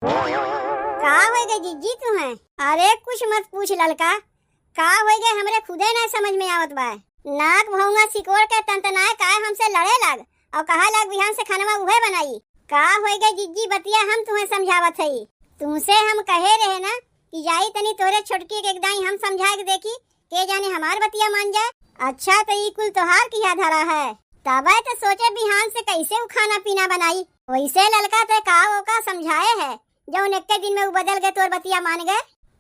का हो गए जीजी तुम्हें? अरे कुछ मत पूछ ललका, का हो गए हमरे खुदे नहीं समझ में आवत बा। नाक भौंगा सिकोड़ के तनतनाए का हमसे लड़े लग और कहा लग बिहान से खाना उहे बनाई। का हो गए जीजी बतिया हम तुम्हें समझावत हई। तुमसे हम कहे रहे ना कि जाई तनी तोरे छोटकी के एकदाई हम समझा के देखी के जाने हमार बतिया मान जाए। अच्छा तो ई कुल तोहार किया धरा है, तबे तो सोचे बिहान से कैसे वो खाना पीना बनाई। वैसे ललका ते का वो का समझाए है जो एक दिन में वो बदल गए तोर बतिया मान गए।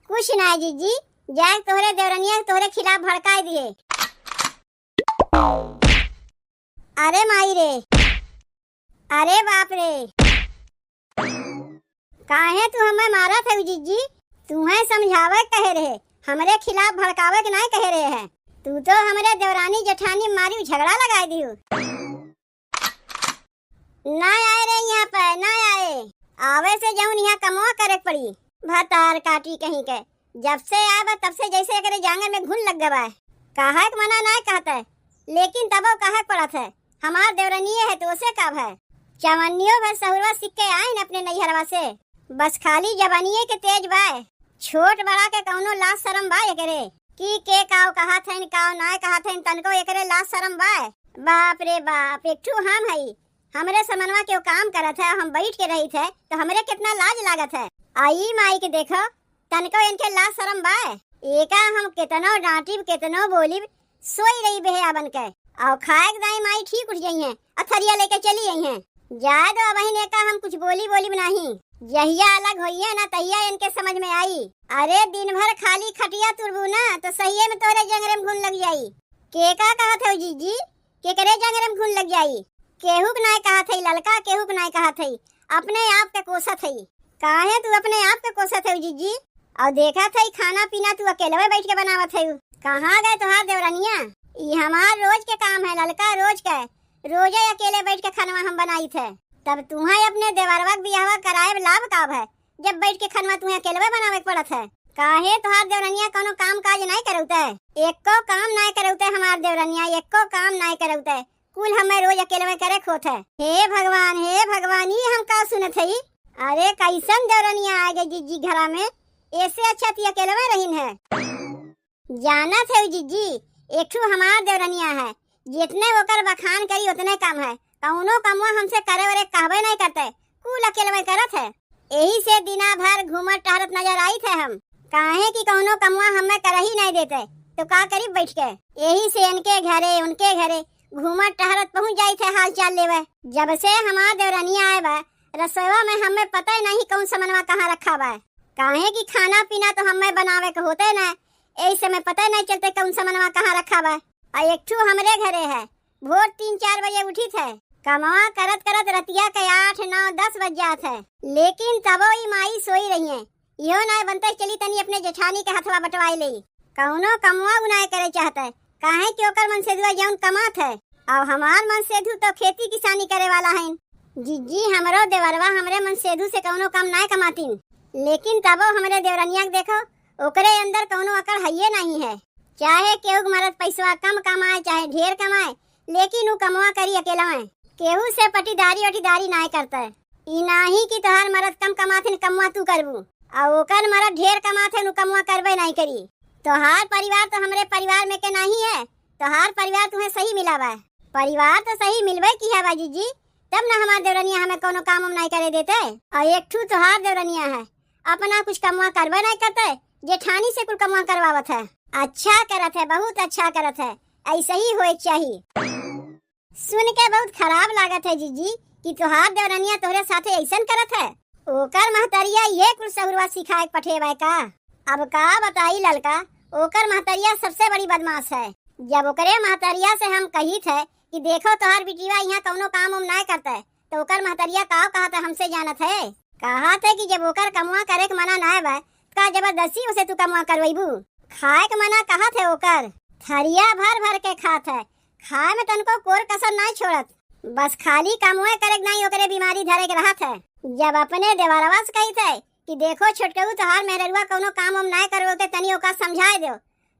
कुछ ना जीजी, जाए तोहरे देवरनिया तोहरे खिलाफ भड़काए दिए। अरे माई रे, अरे बाप रे, काहे तू हमें मारा था जीजी? तुम्हें समझावे कहे रहे, हमरे खिलाफ भड़कावे के नहीं कहे रहे हैं। तू तो हमरे देवरानी जेठानी मारी झगड़ा लगाए दियो। ना आए रे यहाँ पे, ना आए, आवे से जाऊन यहाँ कमवा करे पड़ी। भतार काटी कहीं के, जब से आए तब से जैसे करे जांगर में घुन लग गवा है। कहा मना ना कहता है, लेकिन तब कहा पड़ा है हमार देवरनिये है तो उसे कब है। चवन्नियों भर सहुरवा सीख के आए न अपने नैहरवा से, बस खाली जवानिये के तेज बाय। छोट बड़ा के कौनो लाज शरम बा एकरे की के काव कहा थे काव ना कहा थे तनको एकरे लाज शरम बाय। बाप रे बाप, एक ठू हम हई, हमरे समनवा के काम करत है, हम बैठ के रही थे तो हमरे कितना लाज लागत है। आई माई के देखो तनको इनके लाज शरम बाय। एका हम कितनो डांटी कितनो बोली, सोई रही बेहया बन के और खाए दाई माई ठीक उठ गई हैं, अथरिया लेके चली आई हैं। जाए दो अब ने का हम कुछ बोली नहीं, यहिया अलग होइए ना तहिया इनके समझ में आई। अरे दिन भर खाली खटिया तुरबू ना तो सही में तोरे जंगरे में घुन लग जाई। के का कहा थे जीजी, के करे जंगरे में घुन लग जाई? केहू के नहीं कहा थे ललका, केहू के नहीं कहा थे, अपने आप के कोसा थे। काहे तू अपने आप के कोसा थे जीजी? और देखा थे खाना पीना तू अकेले बैठ के बनावत है। कहाँ गए तुहार देवरनिया? ये हमार रोज के काम है ललका, रोज के रोजे अकेले बैठ के खाना हम बनाई थे। तब तुम्हें अपने देवरवा बियाह कराए लाभ काब है जब बैठ के खाना तुम्हें अकेले बनावे पड़त है। काहे तुहार देवरनिया कोनो काम काज नहीं करौते, एको काम नहीं करौते हमार देवरनिया, एको काम नहीं करौते, कुल हमें रोज अकेले में करे खोत है। हे भगवान, हे भगवान, ये हम का सुनत है। अरे कैसन देवरनिया आ गई जीजी घरा में, ऐसे अच्छा ती अकेले में रहीन है। जाना थे जीजी एक ठू हमार देवरनिया है, जितने ओकर बखान करी उतने कम है। कौनो कमवा हमसे करे वरे कहबे नहीं करते, कुल अकेले में करत है। यही से दिना भर घूमत टहरत नजर आई थे हम। काहे कि कौनो कमवा हमें कर ही नहीं देते तो का करी बैठ के। यही से इनके घरे उनके घरे घूमत टहरत पहुँच जाई थे हाल चाल लेवे। जब से हमार देवरनिया आए बा रसोईवा में हमें पता ही नहीं कौन समनवा कहाँ रखा बा। काहे कि खाना पीना तो हमें बनावे के होते न, ऐसे में पता नहीं चलते कौन समनवा कहाँ रखा बा। और एक ठू हमरे घरे है, भोर 3-4 बजे उठी थे, कमवा करत करत रतिया के 8-9-10 बज जात है। लेकिन तबो ई माई सोई रही है, यो ना बनते चली तनी अपने जेठानी के हथवा बटवाई ले। कौनो कमवा उनाय करे चाहता है, काहे कि ओकर मन से दुआ जौन कमात है और हमार मन से तो खेती किसानी करे वाला है। जीजी हमरो देवरवा हमरे मन सेधु से कौनो काम नहीं कमातीन, लेकिन तबो हमरे देवरनिया के देखो ओकरे अंदर कौनो अकड़ हइये नहीं है। चाहे केहू मरद पैसा कम कमाए चाहे ढेर कमाए, लेकिन वो कमवा करी अकेला में, केहू से पटीदारी वटीदारी नहीं करता है। ई नाही कि तोहार मरद कम कमाथे कमवा तू करबू और ओकर मरद ढेर कमाथे नु कमवा करबे नहीं करी। तोहार परिवार तो हमरे परिवार में के नहीं है, तोहार परिवार तुम्हें सही मिला बा। परिवार तो सही मिलबे की है जीजी, तब ना हमार देवरनिया हमें कोनो काम नहीं करे देते। और एक ठू तोहार देवरनिया है, अपना कुछ कमवा करबे नहीं करते, जेठानी से कुल कमवा करवावत है। अच्छा करत है, बहुत अच्छा करत है, ऐसे ही होए चाहिए। सुन के बहुत खराब लागत है जीजी कि तोहार देवरनिया तोहरे साथे ऐसन करत है। ओकर महतरिया ये कुल सहुरवा सिखाए पठेबे का। अब का बताई ललका, ओकर महतरिया सबसे बड़ी बदमाश है। जब ओकरे महतरिया से हम कही थे कि देखो तोहार बिटिया यहाँ कौनो काम उम नहीं करते, तो ओकर महतरिया का कहा था हमसे जानत है, कहा थे कि जब ओकर कमवा करे के मना ना बा का जबरदस्ती उसे तू कमवा करवाइबू। खाए के मना कहा थे ओकर, थरिया भर भर के खात है, खाए में तनको कोर कसर नहीं छोड़त, बस खाली कमवे करे नहीं ओकरे बीमारी धरे के रहत है। जब अपने देवरवा से कही थे कि देखो छोटकू तोहार मेहरुआ कोनो काम उम नहीं करवते तनी ओका समझाए दो,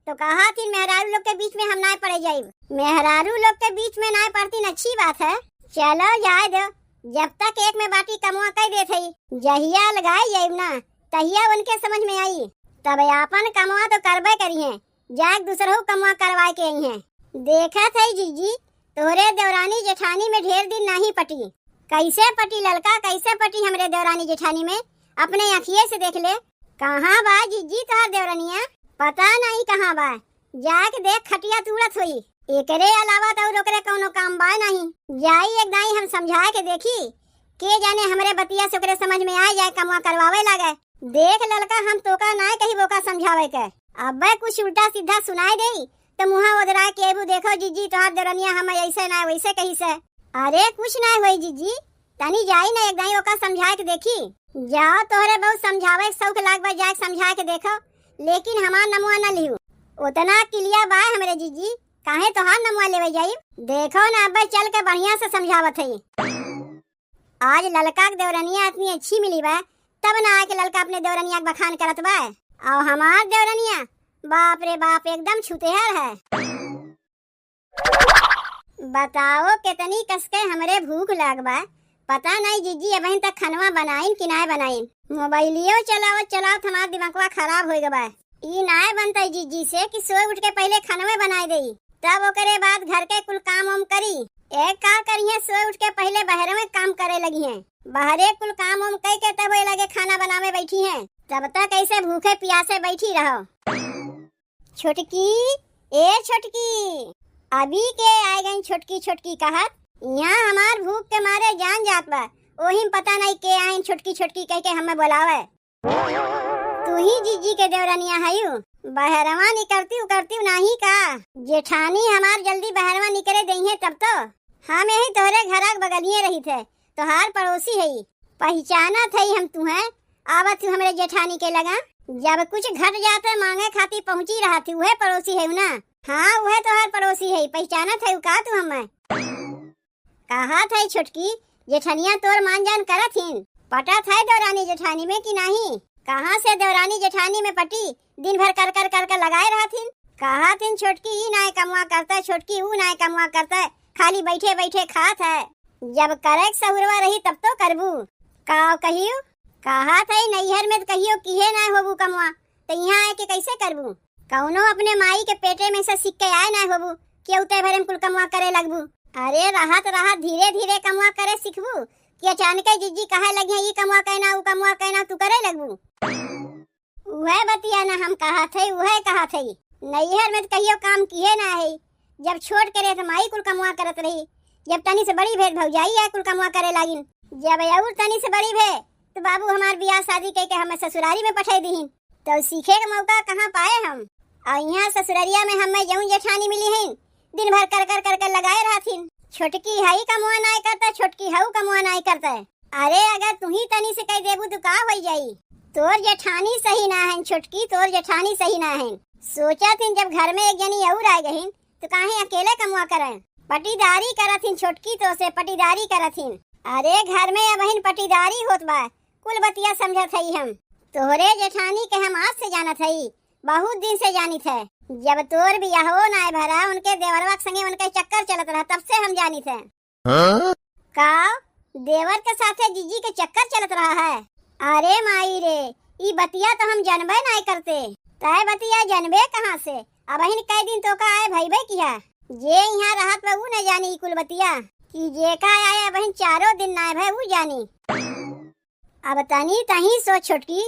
तो कहा थी मेहरारू लोग के बीच में हम नहीं पड़े जाइब। मेहरारू लोग के बीच में नहीं पड़ती अच्छी बात है, चलो जाए दो, जब तक एक में बाटी कमुआ कह देत हई, जहिया लगाई जाइब ना तहिया उनके समझ में आई। तब आपन कमुआ तो करबे करिए, जाके दूसरों कमुआ करवाए के आई हैं। देखत है जीजी, तोरे देवरानी जेठानी में ढेर दिन नहीं पटी। कैसे पटी लड़का, कैसे पटी हमरे देवरानी जेठानी में, अपने आँखिए से देख ले। कहाँ बा जीजी तोहर देवरानिया? पता नहीं कहाँ बा, जाके देख खटिया तुड़त हुई। एकरे अलावा तो ओकरे कौनो काम बा नहीं। जाई एक दाई हम समझाए के देखी, के जाने हमरे बतिया से ओकरे समझ में आ जाए, कमुआ करवावे लागे। देख लड़का, हम तोका ना कही बोका समझावे के, अब कुछ उल्टा सीधा सुनाई दे तो मुहा उधरा के एबू देखो जीजी तोहार देवरानिया हम ऐसे ना वैसे कही से। अरे कुछ ना होई जीजी, तनी जाई ना एक दाई ओका समझाए के देखी। जाओ, तोहरे बहुत समझावे शौक लाग बा, जाके समझाए के देखो, लेकिन हमार नमुआ न लियो। उतना किलिया बा हमरे जीजी, काहे तोहार नमुआ लेवे जाई। देखो ना अब चल के बढ़िया से समझावत है। आज लड़का के देवरानिया इतनी अच्छी मिली बा, तब ना आके लड़का अपने देवरानिया के बखान करत बा। और हमार देवरानिया बाप रे बाप एकदम छुतेहर है। बताओ कितनी कसके हमरे भूख लाग बा। पता नहीं जीजी अबहिन तक खनवा बनाइन कि नाय बनाइन। मोबाइलियो चलावत चलावत हमार दिमागवा खराब हो गबा। ई नाय बनता जीजी से कि सोए उठ के पहले खनवे बनाए देई, तब ओकरे बाद घर के कुल काम उम करी। एक का करिए, सोए उठ के पहले बहरे में काम करे लगी हैं, बहरे कुल काम उम कई के तब लगे खाना बनावे बैठी हैं। तब तक ऐसे भूखे प्यासे बैठी रहो। छोटकी, ए छोटकी, अभी के आए गई छोटकी छोटकी कहत। यहाँ हमार भूख के मारे जान जात बा, ओही पता नहीं के आइन छोटकी छोटकी कह के हमें बुलावे। तू ही जीजी के देवरानिया हयू, बहरवा निकलती नहीं का? जेठानी हमार जल्दी बहरवा निकले दई है तब तो हम यही तोहरे घर बगलिए रही थे, तोहार पड़ोसी है, पहचाना थई हम तुम्हें। आवत तू हमरे जेठानी के लगा, जब कुछ घट जाते मांगे खाती पहुँची रहा थी, वह पड़ोसी है ना? हाँ वह तोहार पड़ोसी है, पहचाना थे का तू हमें? कहा था छोटकी, जेठनिया तोर मान जान करत हिन, पटा था देवरानी जेठानी में कि नहीं? कहाँ से देवरानी जेठानी में पटी, दिन भर कर कर कर कर लगाए रहा थिन। कहा थिन छोटकी ई नाय कमुआ करता, छोटकी ऊ नाय कमुआ करता, खाली बैठे बैठे खात है। जब करे सहुरवा रही तब तो करबू। का कहियो कहा था नैहर में कहियो किहे ना होबू कमुआ, तो यहाँ आके कैसे करबू? कौनो अपने माई के पेटे में से सीख के आए ना होबू कि उते भरे में कुल कमुआ करे लगबू। अरे राहत राहत धीरे धीरे कमुआ करे सीखबू कि अचानक जीजी कहे लगे ये कमुआ कहना वो कमुआ कहना तू करे लगबू। वह बतिया ना हम कहा थे, वह कहा थे नैहर में कहियो काम किए ना है। जब छोड़ करे तो माई कुल कमुआ करत रही, जब तनी से बड़ी भेद भौजाई है कुल कमुआ करे लागिन, जब और तनी से बड़ी भे तो बाबू हमार बियाह शादी कह के हमें ससुरारी में पठाई दीहिन, तो सीखे का मौका कहाँ पाए हम। और यहाँ ससुररिया में हमें जऊं जेठानी मिली है, दिन भर कर कर कर कर लगाए रहथिन। छोटकी हई कमुआ नाय करता, छोटकी हऊ कमुआ नाय करता है। अरे अगर तू ही तनी से कह देबू तो का हो जाई। तोर जेठानी सही ना है छोटकी, तोर जेठानी सही ना है। सोचा थिन जब घर में एक जनी और आ गईन तो काहे अकेले कमुआ करें, पटीदारी करथिन छोटकी, तो से पटीदारी करथिन। अरे घर में अबहिन पटीदारी होत बा, कुल बतिया समझत हई हम। तोहरे जेठानी के हम आज से जानत हई, बहुत दिन से जानी थे। जब तोर बियाहो नाय भरा, उनके देवरवा के संगे उनके चक्कर चलत रहा, तब से हम जानी थे। का देवर के साथे जीजी के चक्कर चलत रहा है? अरे माई रे, ई बतिया तो हम जानबे नाय करते। तय बतिया जानबे कहाँ से? अबहिन कई दिन तो का आए भई किया, जे यहाँ रहत बा ऊ न जानी कुल बतिया, कि जे का आए अबहिन 4 दिन नाय भई ऊ जानी। अब तनी तही सोच छोटकी,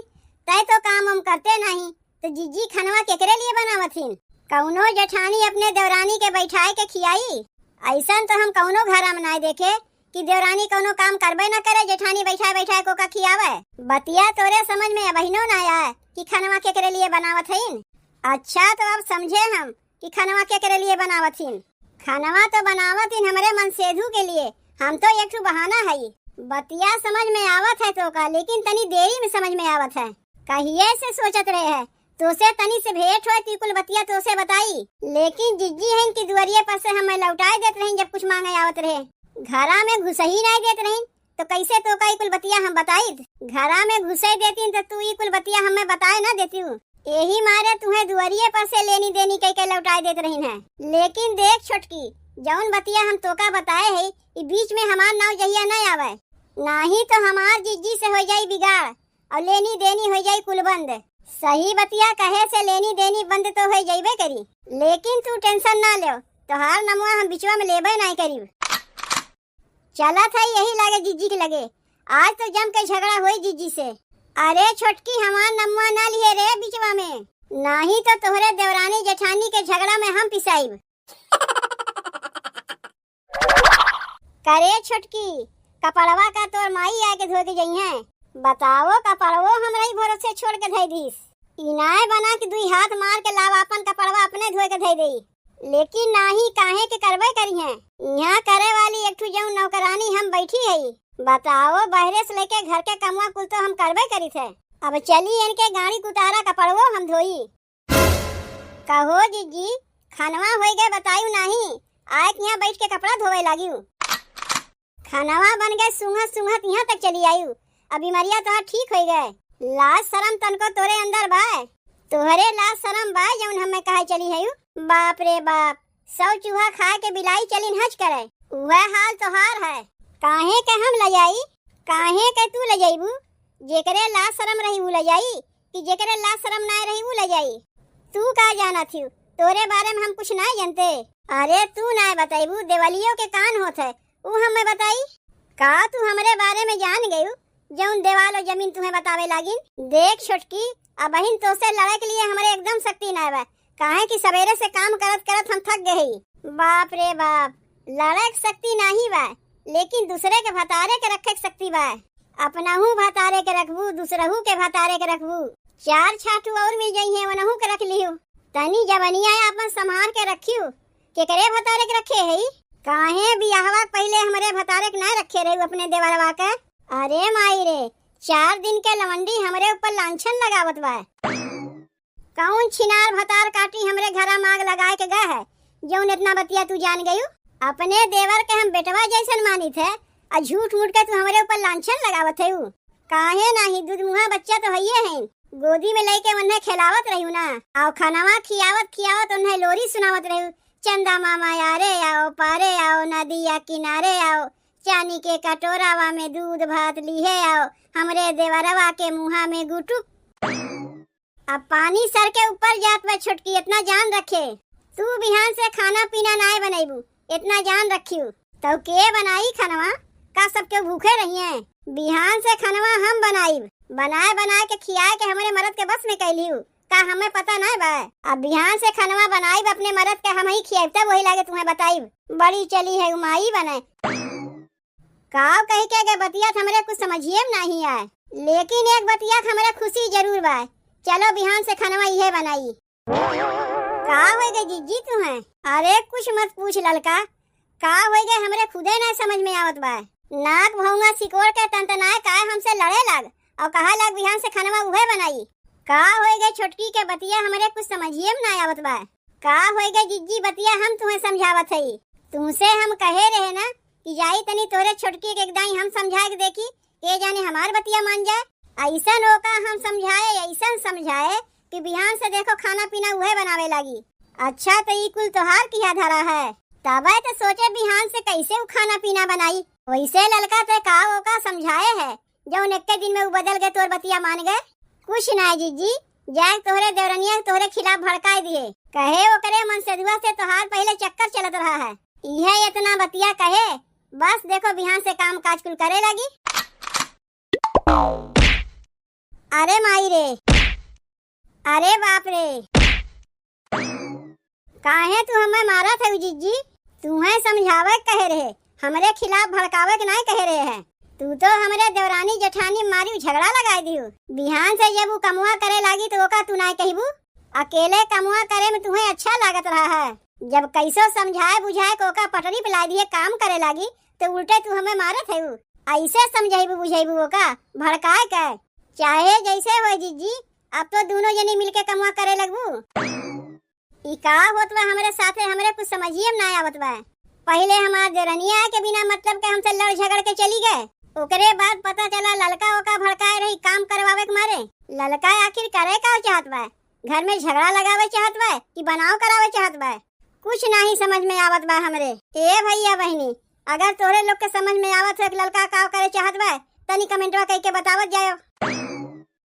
तय तो काम हम करते नहीं तो जीजी खनवा केकरे लिए बनावथिन? कौनो जेठानी अपने देवरानी के बैठाए के खियाई? ऐसा तो हम कौनो घर में नाय देखे कि देवरानी कौनो काम करबे न करे, जेठानी बैठाए बैठाए को का खियावे। बतिया तोरे समझ में अबहिनो ना आया कि खनवा केकरे लिए बनावत हईन। अच्छा तो अब समझे हम कि खनवा केकरे लिए बनावथिन। खनवा तो बनावथिन हमरे मनसेधु के लिए, हम तो एक ठो बहाना हई। बतिया समझ में आवत है तो का, लेकिन तनी देरी में समझ में आवत है। कहिए से सोचत रहे है तो से तनी से भेंट हो ती कुल बतिया तो से बताई, लेकिन जिज्जी हैं कि दुआरिये पर से हमें लौटाए देत रही जब कुछ मांगे आवत रहे। घरा में घुस ही नहीं देत रही तो कैसे तो का कुल बतिया हम बताई? घरा में घुसे देती तो तू ये कुल बतिया हमें बताए ना देती हूँ, यही मारे तुम्हें दुआरिये पर से लेनी देनी कह के लौटाए देत रही है। लेकिन देख छोटकी, जौन बतिया हम तोका बताए है बीच में हमार नाव जहिया नहीं आवे, नाही तो हमार जीजी से हो जाई बिगाड़ और लेनी देनी हो जाई कुल बंद। सही बतिया कहे से लेनी देनी बंद तो हो जाइबे करी, लेकिन तू टेंशन ना ले, तोहार नमुआ हम बिचवा में लेबे नहीं करी। चला था यही लागे जीजी के लगे, आज तो जम के झगड़ा हुई जीजी से। अरे छोटकी हमार नमुआ ना लिए रे बिचवा में, नहीं तो तोहरे देवरानी जेठानी के झगड़ा में हम पिसाइब। करे छोटकी कपड़वा का तोर माई आके धो के गई है, बताओ कपड़वो हमरा ही भरोसे छोड़ के धई दीस। इनाय बना के दुई हाथ मार के लावा अपन कपड़वा अपने धोए के धई देई, लेकिन नाही काहे के करबे करी है। यहाँ करे वाली एक ठू जऊं नौकरानी हम बैठी है, बताओ बहरे से लेके घर के कमुआ कुल तो हम करबे करी थे। अब चली इनके गाड़ी कुतारा कपड़वो हम धोई। कहो जीजी खानवा हो गए बतायू नहीं, आए यहाँ बैठ के कपड़ा धोवे लागी। खानवा बन गए सुंघत सुंघत यहाँ तक चली आयु, अभी मरिया तो ठीक हो गए। लाज शरम तनको तोरे अंदर बा, तोहरे लाज शरम बा जौन हमें कहे चली है। बाप रे बाप, 100 चूहा खा के बिलाई चली हज करे, वह हाल तोहार है। काहे के हम ले जाई, काहे के तू ले जाइबू? जेकरे लाज शरम रही वो ले जाई कि जेकरे लाज शरम ना रही वो ले जाई? तू का जाना थी, तोरे बारे में हम कुछ ना जानते। अरे तू ना बताइबू, देवलियों के कान होते वो हमें बताई का? तू हमरे बारे में जान गयू जौन देवाल और जमीन तुम्हें बतावे लागिन। देख छोटकी अब बहन तो से लड़े के लिए हमारे एकदम शक्ति ना बा, काहे कि सवेरे से काम करत करत हम थक गए। बाप रे बाप, लड़े की शक्ति नहीं बा, लेकिन दूसरे के भतारे के रखे की शक्ति बा। अपनाहू भतारे के रखबू, दूसरहू के भतारे के रखबू, 4 छाटू और मिल जाई है वनहू के रख लियो। तनी जवनिया अपन संभाल के रखियो, केकरे भतारे के रखे है? काहे बियाहवा पहले हमारे भतारे के ना रखे रहे अपने देवरवा के? अरे माई रे, 4 दिन के लवंडी हमरे ऊपर लांछन लगावत बा। कौन छिनार भतार काटी हमरे घरा माग लगाए के गए है जौन इतना बतिया तू जान गयू? अपने देवर के हम बेटवा जैसन मानी थे, और झूठ मूठ के तू हमरे ऊपर लांछन लगावत है। काहे नहीं, दूध मुहा बच्चा तो है है, गोदी में लेके उन्हें खिलावत रही ना, और खानावा खियावत खियावत उन्हें लोरी सुनावत रही। चंदा मामा यारे आओ, पारे आओ, नदिया किनारे आओ, चानी के कटोरावा में दूध भात लिए आओ, हमरे देवरवा के मुहा में गुटुक। अब पानी सर के ऊपर जात में छोटकी, इतना जान रखे। तू बिहान से खाना पीना नाय बनाईबू, इतना जान रखियो। तो के बनाई खनवा? का सबके भूखे रही हैं? बिहान से खनवा हम बनाईब, बनाए बनाए के खियाए के हमारे मरद के बस में कैलियो, का हमें पता ना बा? अब बिहान से खनवा बनाईब अपने मरद के हम ही खियाब, तब वही लागे तुम्हें बताईब। बड़ी चली है उमाई बने काव कही के बतिया हमरे कुछ समझिए नहीं आए, लेकिन एक बतिया हमरे खुशी जरूर बा। चलो बिहान से खनवा ये बनाई। का हो गए जीजी तुम्हें? अरे कुछ मत पूछ ललका, का हो गए हमरे खुदे ना समझ में आवत बा। नाक भौंगा सिकोड़ के तंतनाए काहे हमसे लड़े लग और कहा लग बिहान से खनवा उहे बनाई। का हो गए छोटकी के बतिया हमरे कुछ समझिए ना आवत बा। का हो गए जीजी बतिया हम तुम्हें समझावत है, तुमसे हम कहे रहे ना कि जाई तनी तोरे छोटकी के एकदाई हम समझा के देखी, ये जाने हमार बतिया मान जाए। ऐसा नौका हम समझाए, ऐसा समझाए कि बिहान से देखो खाना पीना उहे बनावे लागी। अच्छा तो ई कुल तोहार किया धरा है, तब तो सोचे बिहान से कैसे वो खाना पीना बनाई। वैसे ललका ते का ओका समझाए है जौन एक दिन में वो बदल गए, तोर बतिया मान गए। कुछ ना जीजी, जाए तोहरे देवरनिया तोहरे खिलाफ भड़काए दिए, कहे वो करे मन से दुआ से तोहार पहले चक्कर चलत रहा है, यह इतना बतिया कहे बस देखो बिहान से काम काज कुल करे लगी। अरे माई रे, अरे बाप रे, काहे तू हमें मारा था जीजी? तुम्हें समझावे कहे रहे, हमरे खिलाफ भड़कावे के नहीं कहे रहे हैं। तू तो हमरे देवरानी जेठानी मारी झगड़ा लगाई दियो। बिहान से जब वो कमुआ करे लागी तो ओका तू नहीं कहबू? अकेले कमुआ करे में तुम्हें अच्छा लागत रहा है, जब कैसो समझाए बुझाए को ओका पटरी पिला दिए काम करे लागी तो उल्टे तू हमें मारत है। ऐसे समझाइबू बुझाइबू ओका भड़काए के? चाहे जैसे हो जीजी, अब तो दोनों जनी मिलके कमुआ करे लगबू। ई का होत बा हमरे साथे, हमरे कुछ समझिए ना आवत बा। पहले हमार देवरनिया के बिना मतलब के हमसे लड़ झगड़ के चली गए, ओकरे बाद पता चला ललका ओका भड़काए रही काम करवावे के मारे। ललका आखिर करे का चाहत बा? घर में झगड़ा लगावे चाहत बा कि बनाव करावे चाहत बा? कुछ नहीं समझ में आवत बा हमरे। ए भैया बहनी, अगर तोरे लोग के समझ में आवत है कि लड़का का करे चाहत बा तनी कमेंटवा कह के बतावत जायो।